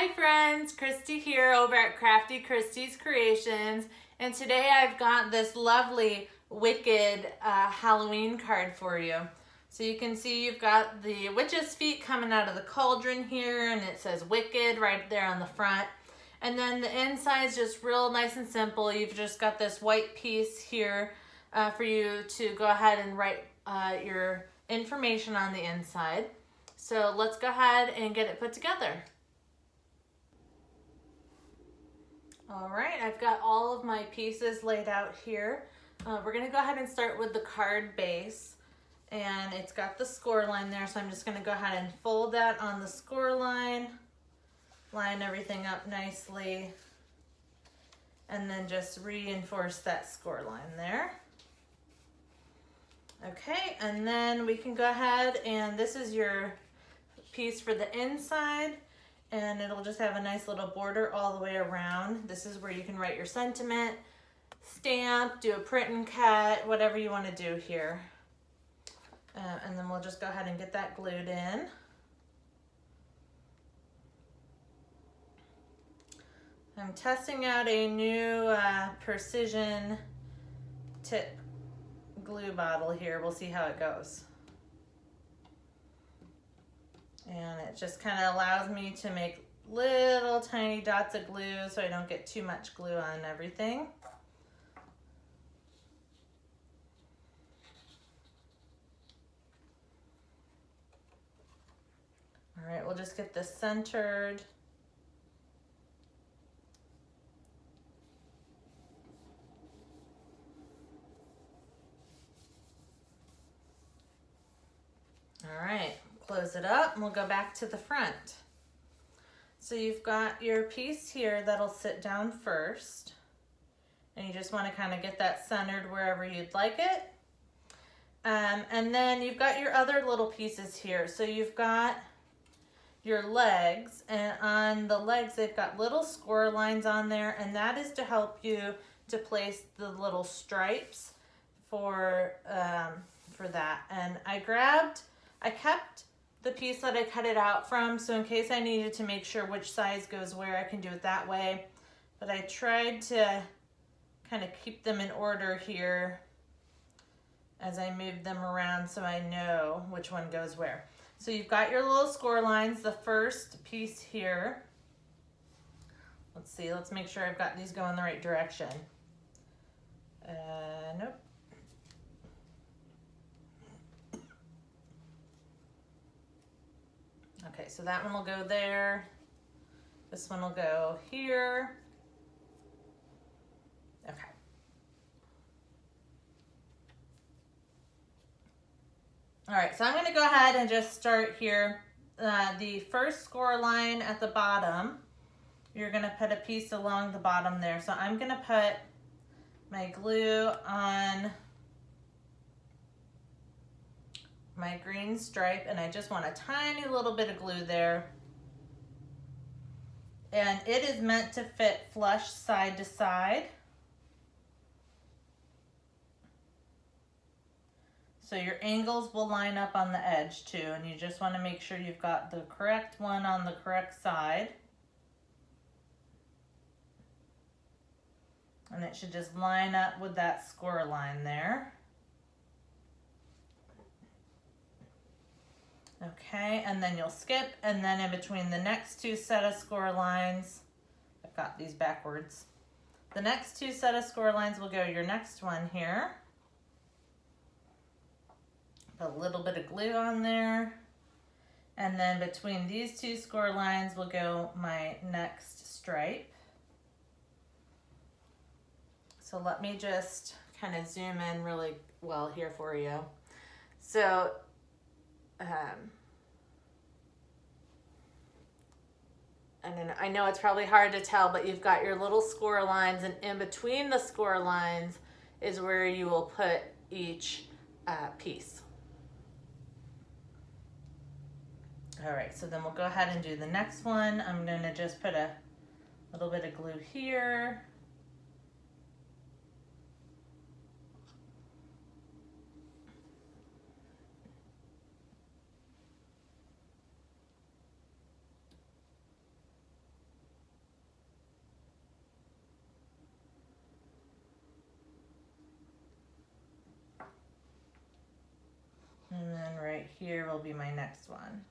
Hi friends, Christy here over at Crafty Christy's Creations, and today I've got this lovely Wicked Halloween card for you. So you can see you've got the witch's feet coming out of the cauldron here, and it says Wicked right there on the front. And then the inside is just real nice and simple. You've just got this white piece here for you to go ahead and write your information on the inside. So let's go ahead and get it put together. All right, I've got all of my pieces laid out here. We're gonna go ahead and start with the card base, and it's got the score line there, so I'm just gonna go ahead and fold that on the score line, line everything up nicely, and then just reinforce that score line there. Okay, and then we can go ahead, and this is your piece for the inside, and it'll just have a nice little border all the way around. This is where you can write your sentiment, stamp, do a print and cut, whatever you want to do here. And then we'll just go ahead and get that glued in. I'm testing out a new precision tip glue bottle here. We'll see how it goes. And it just kind of allows me to make little tiny dots of glue so I don't get too much glue on everything. All right, we'll just get this centered. All right, close it up and we'll go back to the front. So you've got your piece here that'll sit down first, and you just want to kind of get that centered wherever you'd like it. And then you've got your other little pieces here. So you've got your legs, and on the legs they've got little score lines on there, and that is to help you to place the little stripes for that. And I kept the piece that I cut it out from, so in case I needed to make sure which size goes where, I can do it that way. But I tried to kind of keep them in order here as I moved them around so I know which one goes where. So you've got your little score lines, the first piece here. Let's see, let's make sure I've got these going the right direction. Nope. Okay, so that one will go there. This one will go here. Okay. All right, so I'm going to go ahead and just start here. The first score line at the bottom, you're going to put a piece along the bottom there. So I'm going to put my glue on my green stripe, and I just want a tiny little bit of glue there. And it is meant to fit flush side to side. So your angles will line up on the edge too, and you just want to make sure you've got the correct one on the correct side. And it should just line up with that score line there. Okay, and then you'll skip, and then in between the next two set of score lines, I've got these backwards. The next two set of score lines will go your next one here. Put a little bit of glue on there. And then between these two score lines will go my next stripe. So let me just kind of zoom in really well here for you. So, and I know it's probably hard to tell, but you've got your little score lines, and in between the score lines is where you will put each piece. All right, so then we'll go ahead and do the next one. I'm going to just put a little bit of glue here. right here will be my next one.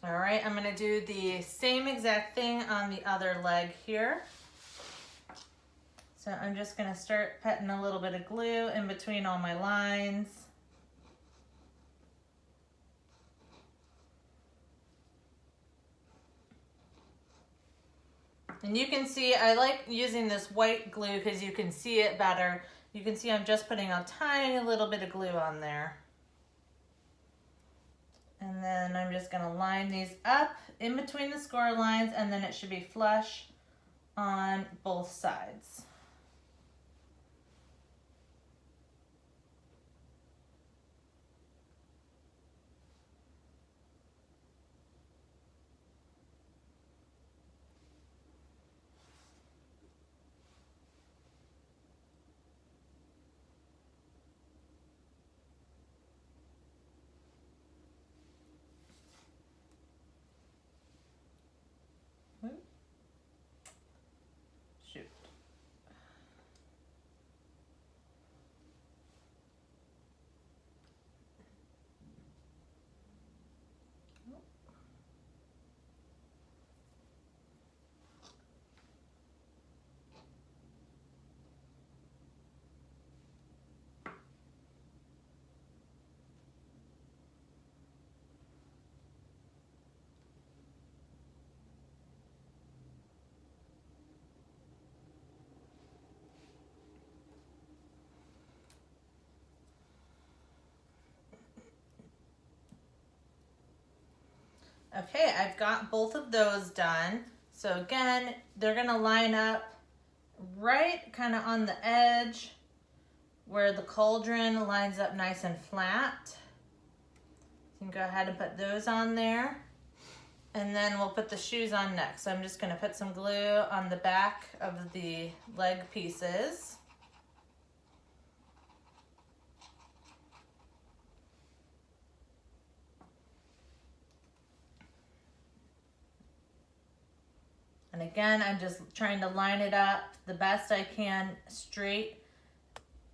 All right, I'm gonna do the same exact thing on the other leg here. So I'm just gonna start putting a little bit of glue in between all my lines. And you can see, I like using this white glue because you can see it better. You can see I'm just putting a tiny little bit of glue on there. And then I'm just gonna line these up in between the score lines, and then it should be flush on both sides. Shoot. Okay, I've got both of those done. So again, they're gonna line up right kind of on the edge where the cauldron lines up nice and flat. You can go ahead and put those on there. And then we'll put the shoes on next. So I'm just gonna put some glue on the back of the leg pieces. And again, I'm just trying to line it up the best I can, straight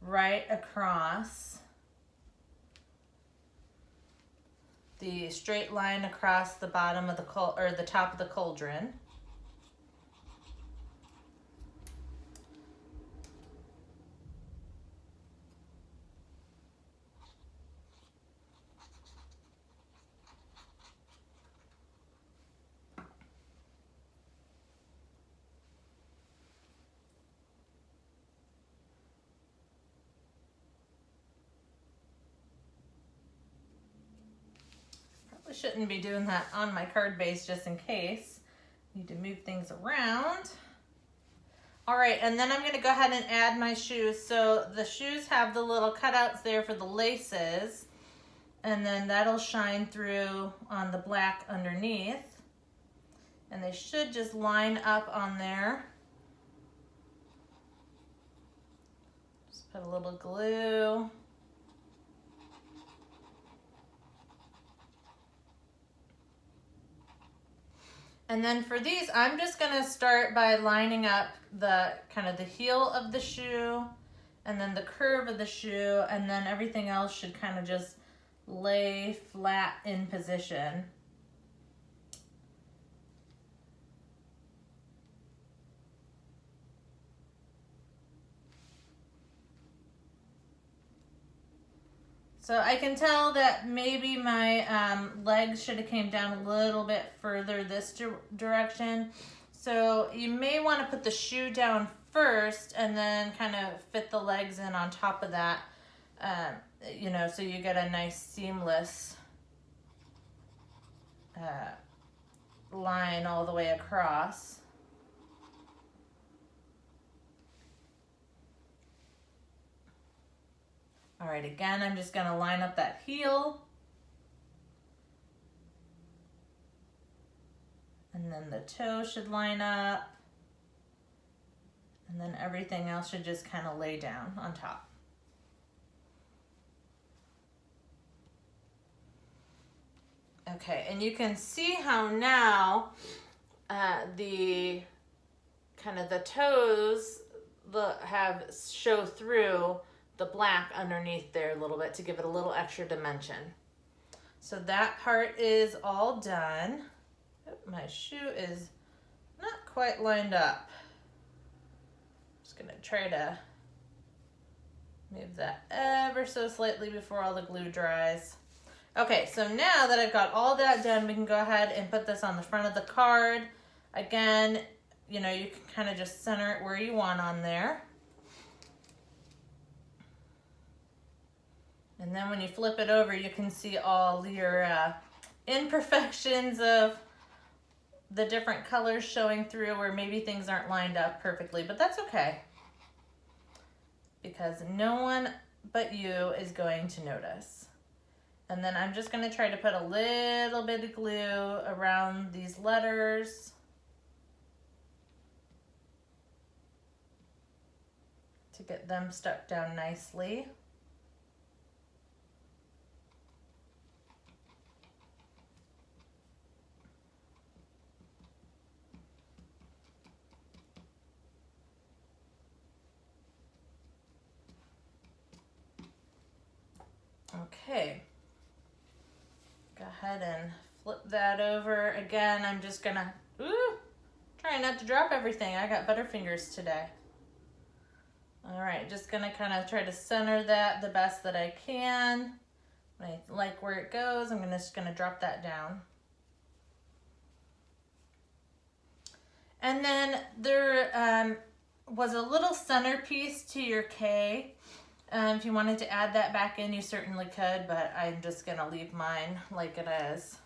right across. The straight line across the bottom of the the top of the cauldron. Shouldn't be doing that on my card base just in case. Need to move things around. All right, and then I'm gonna go ahead and add my shoes. So the shoes have the little cutouts there for the laces, and then that'll shine through on the black underneath. And they should just line up on there. Just put a little glue. And then for these, I'm just gonna start by lining up the kind of the heel of the shoe and then the curve of the shoe, and then everything else should kind of just lay flat in position. So I can tell that maybe my legs should have came down a little bit further this direction. So you may want to put the shoe down first and then kind of fit the legs in on top of that, you know, so you get a nice seamless line all the way across. All right, again, I'm just gonna line up that heel. And then the toe should line up. And then everything else should just kind of lay down on top. Okay, and you can see how now the toes show through the black underneath there a little bit to give it a little extra dimension. So that part is all done. Oh, my shoe is not quite lined up. Just gonna try to move that ever so slightly before all the glue dries. Okay, so now that I've got all that done, we can go ahead and put this on the front of the card. Again, you know, you can kind of just center it where you want on there. And then when you flip it over, you can see all your imperfections of the different colors showing through where maybe things aren't lined up perfectly, but that's okay. Because no one but you is going to notice. And then I'm just going to try to put a little bit of glue around these letters. To get them stuck down nicely. Okay. Go ahead and flip that over. Again, I'm just gonna, try not to drop everything. I got butterfingers today. All right, just gonna kind of try to center that the best that I can. I like where it goes. I'm just gonna drop that down. And then there was a little centerpiece to your K. If you wanted to add that back in, you certainly could, but I'm just gonna leave mine like it is.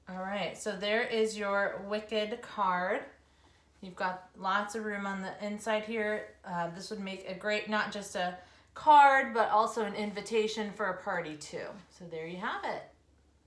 All right, so there is your Wicked card. You've got lots of room on the inside here. This would make a great, not just a card, but also an invitation for a party too. So there you have it.